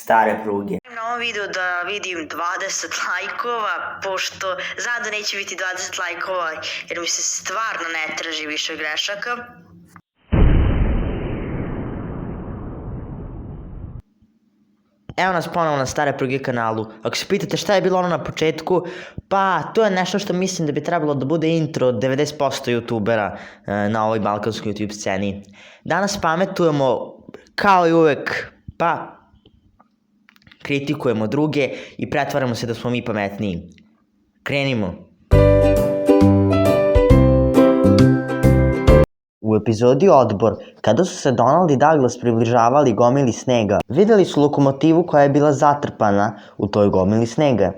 stare pruge. Na ovom videu da vidim 20 lajkova, pošto znam da neće biti 20 lajkova, jer mi se stvarno ne traži više grešaka. Evo nas ponovo na Stare pruge kanalu. Ako se pitate šta je bilo ono na početku, pa to je nešto što mislim da bi trebalo da bude intro 90% youtubera na ovoj balkanskoj YouTube sceni. Danas pametujemo kao i uvek, pa kritikujemo druge i pretvaramo se da smo mi pametniji. Krenimo. U epizodi Odbor, kada su se Donald i Douglas približavali gomili snega, videli su lokomotivu koja je bila zatrpana u toj gomili snega.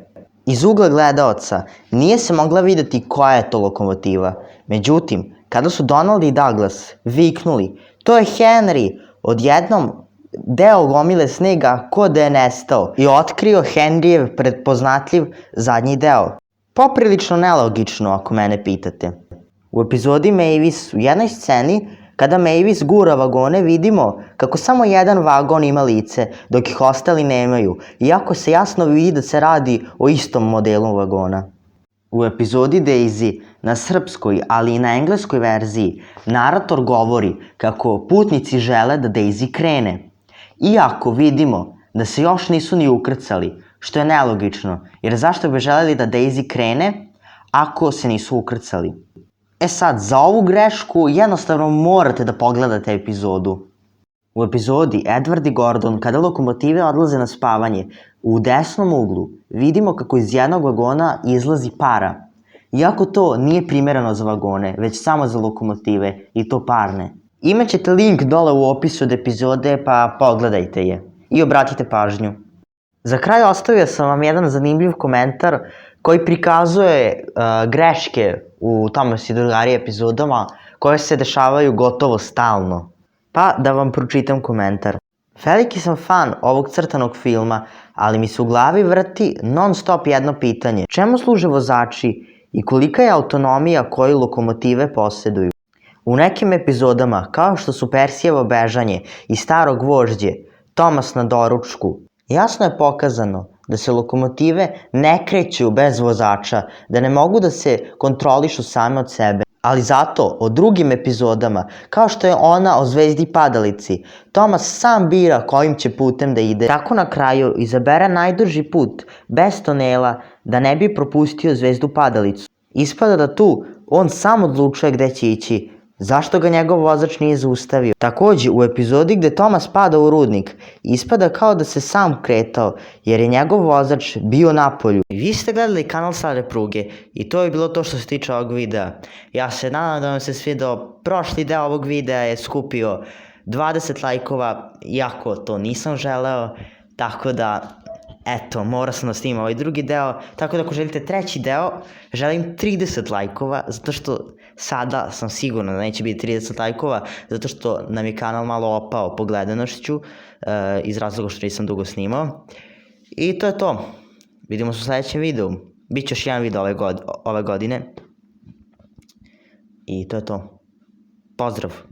Iz ugla gledaoca nije se mogla videti koja je to lokomotiva. Međutim, kada su Donald i Douglas viknuli, to je Henry, odjednom deo gomile snega ko da je nestao i otkrio Henryjev pretpoznatljiv zadnji deo. Poprilično nelogično ako mene pitate. U epizodi Mavis u jednoj sceni, kada Mavis gura vagone, vidimo kako samo jedan vagon ima lice, dok ih ostali nemaju, iako se jasno vidi da se radi o istom modelu vagona. U epizodi Daisy, na srpskoj, ali i na engleskoj verziji, narator govori kako putnici žele da Daisy krene. Iako vidimo da se još nisu ni ukrcali, što je nelogično, jer zašto bi želeli da Daisy krene ako se nisu ukrcali? E sad, za ovu grešku jednostavno morate da pogledate epizodu. U epizodi Edward i Gordon, kada lokomotive odlaze na spavanje, u desnom uglu vidimo kako iz jednog vagona izlazi para. Iako to nije primereno za vagone, već samo za lokomotive i to parne. Imaćete link dole u opisu od epizode, pa pogledajte je i obratite pažnju. Za kraj ostavio sam vam jedan zanimljiv komentar koji prikazuje greške u Tomas i drugari epizodama koje se dešavaju gotovo stalno. Pa da vam pročitam komentar. Veliki sam fan ovog crtanog filma, ali mi se u glavi vrti non stop jedno pitanje. Čemu služe vozači i kolika je autonomija koju lokomotive posjeduju? U nekim epizodama, kao što su Persijevo bežanje i Starog vožđe, Tomas na doručku, jasno je pokazano da se lokomotive ne kreću bez vozača, da ne mogu da se kontrolišu same od sebe. Ali zato, o drugim epizodama, kao što je ona o zvezdi padalici, Tomas sam bira kojim će putem da ide. Tako na kraju izabere najduži put, bez tunela, da ne bi propustio zvezdu padalicu. Ispada da tu on sam odlučuje gde će ići. Zašto ga njegov vozač nije zaustavio? Takođe, u epizodi gde Tomas pada u rudnik, ispada kao da se sam kretao, jer je njegov vozač bio napolju. Vi ste gledali kanal Stare pruge i to je bilo to što se tiče ovog videa. Ja se nadam da vam se svidao. Prošli deo ovog videa je skupio 20 lajkova, iako to nisam želeo, tako da, eto, morao sam da snimam ovaj drugi deo, tako da ako želite treći deo, želim 30 lajkova, zato što sada sam siguran da neće biti 30 lajkova, zato što nam je kanal malo opao po gledanošću, iz razloga što nisam dugo snimao. I to je to. Vidimo se u sledećem videu. Biće još jedan video ove godine. I to je to. Pozdrav!